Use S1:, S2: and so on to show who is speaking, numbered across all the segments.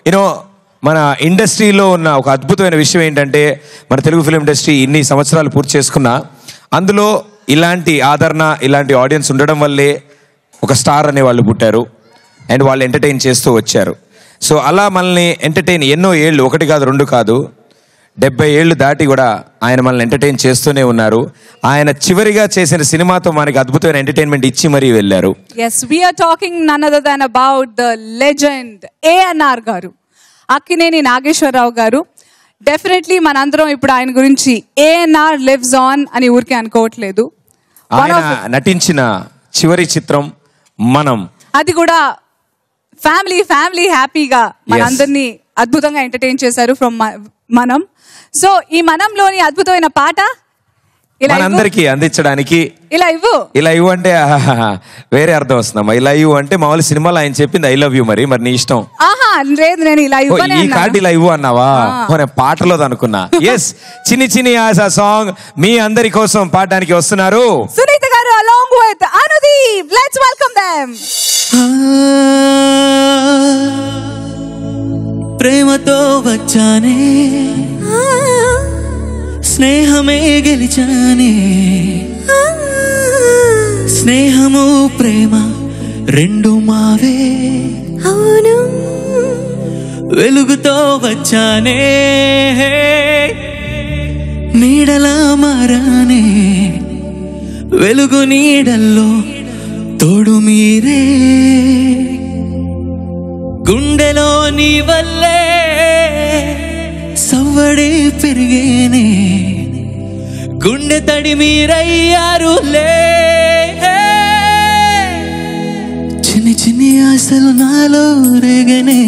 S1: You know మన ఇండస్ట్రీలో ఉన్న ఒక అద్భుతమైన విషయం ఏంటంటే, మన తెలుగు ఫిలిం ఇండస్ట్రీ ఇన్ని సంవత్సరాలు పూర్తి చేసుకున్నా అందులో ఇలాంటి ఆదరణ, ఇలాంటి ఆడియన్స్ ఉండడం వల్లే ఒక స్టార్ అనే వాళ్ళు పుట్టారు అండ్ వాళ్ళు ఎంటర్టైన్ చేస్తూ వచ్చారు. సో అలా మనల్ని ఎంటర్టైన్ ఎన్నో ఏళ్ళు, 1 కాదు 2 కాదు 70 ఏళ్ళు దాటి కూడా ఆయన మనల్ని ఎంటర్టైన్ చేస్తూనే ఉన్నారు. ఆయన చివరిగా చేసిన సినిమాతో మనకి అద్భుతమైన ఎంటర్టైన్మెంట్ ఇచ్చి మరీ వెళ్ళారు.
S2: Yes, we are talking none other than about the legend A&R గారు, అక్కినేని నాగేశ్వరరావు గారు. డెఫినెట్లీ మనందరం ఇప్పుడు ఆయన గురించి A&R లివ్స్ ఆన్ అని ఊరికే అనుకోవట్లేదు.
S1: ఆయన నటించిన చివరి చిత్రం మనం,
S2: అది కూడా ఫ్యామిలీ హ్యాపీగా మనందరినీ అద్భుతంగా ఎంటర్టైన్ చేశారు ఫ్రమ్ మనం. సో ఈ మనంలోని అద్భుతమైన పాట
S1: మనందరికీ అందించడానికి
S2: ఇలా
S1: ఇవ్వు అంటే వేరే అర్థం వస్తుందమ్మా. ఇలా ఇవ్వు అంటే మామూలు సినిమాలో ఆయన చెప్పింది ఐ లవ్ యూ. మరి నీకు ఇష్టం?
S2: లేదు, నేను ఇలా ఇవ్వనే
S1: ఈ కార్డు ఇలా ఇవ్వు అన్నావా? పాటలో అనుకున్నా. ఎస్, చిన్ని ఆశ సాంగ్ మీ అందరి కోసం పాడడానికి వస్తున్నారు
S2: సునీత గారు along with Anudeep. Let's welcome them.
S3: ప్రేమతో వచ్చానే, స్నేహమే గెలిచానే, స్నేహము ప్రేమ రెండు మావే, అవును వెలుగుతో వచ్చానే, నీడలా మారానే, వెలుగు నీడల్లో తోడు మీరే, గుండెలో నీ వల్లే సవ్వడే పెరిగేనే, గుండె తడి మీరయ్యారులే, చిన్ని ఆశలు నాలో రేగనే,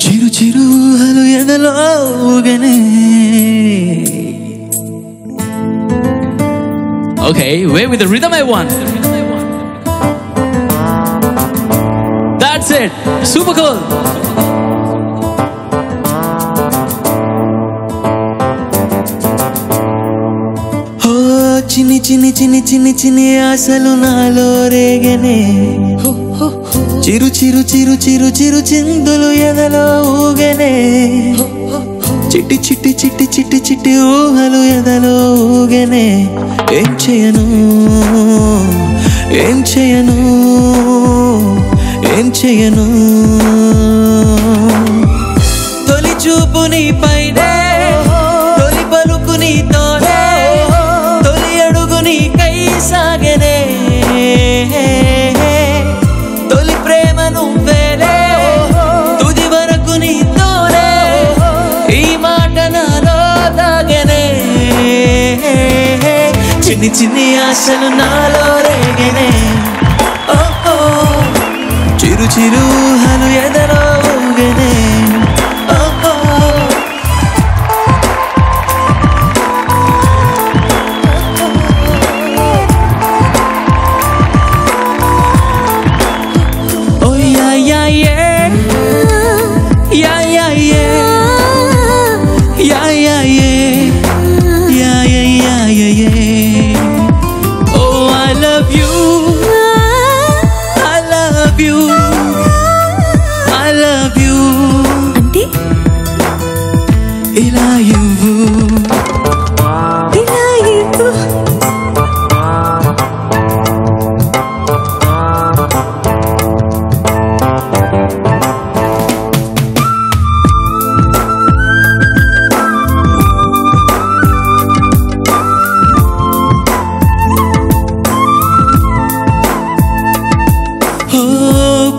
S3: చిరు ఊహలు ఎదలో ఊగనే. Okay, wait with the rhythm I want. That's it. Super cool. Oh, చిన్ని ఆశలు నాలో రేగనే, చిరు చిందులు ఎదలో ఊగనే, చిట్టి ఊహలు ఎదలో ఊగనే. ఏం చేయను తొలి చూపు నీ పైనే, తొలి పలుకు నీతోనే, తొలి అడుగు నీకై సాగనే, తొలి ప్రేమ నువ్వేలే, తుది వరకు నీతోనే, ఈ మాట నాలో దాగనే, చిన్ని ఆశలు నాలో రేగనే, చిరు ఊహలు ఎదలో ఊగనే.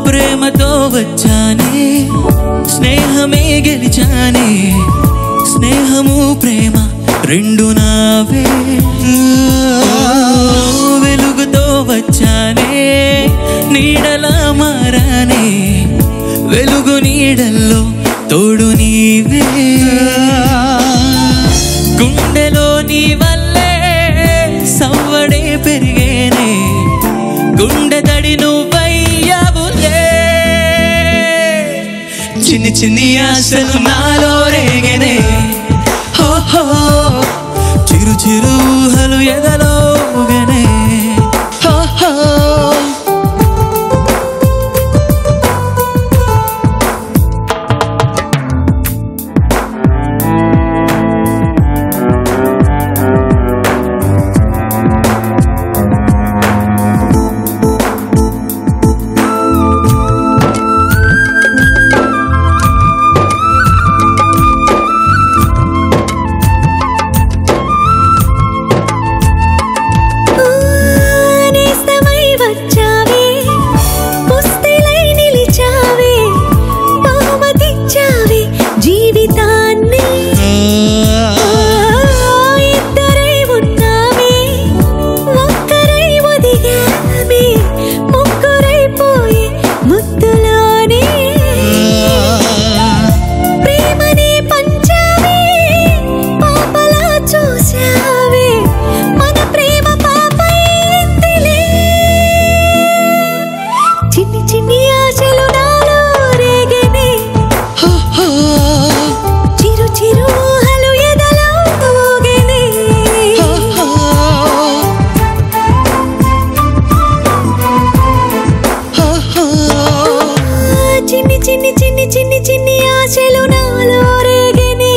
S3: ప్రేమతో వచ్చానే, స్నేహమే గెలిచానే, స్నేహము ప్రేమ రెండు నావే, వెలుగుతో వచ్చానే, నీడలా మారానే, వెలుగు నీడల్లో తోడు నీవే, గుండెలో నీ వల్లే సవ్వడే పెరిగేనే, గుండె తడి నువ్వయ్యావులే, చిన్ని ఆశలు నాలో రేగనే, చిరు ఊహలు ఎదలో ఊగనే.
S4: చిన్ని చిన్ని చిన్ని చిన్ని చిన్ని ఆశలు నాలో రేగెనే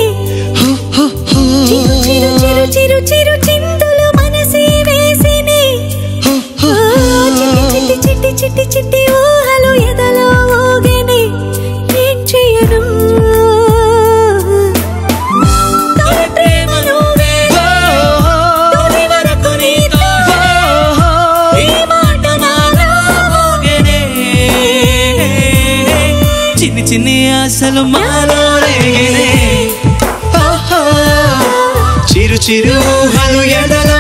S4: చిరు చిరు చిరు చిరు చిరు చిందులు మనసే వేసినే చిట్టి చిట్టి చిట్టి చిట్టి ఊహలు ఎదలో ఊగెనే ఏం చెయ్యను
S3: చిన్ని చిన్ని ఆశలు మాలో రేగినే చిరు చిరు ఊహలు ఎడలో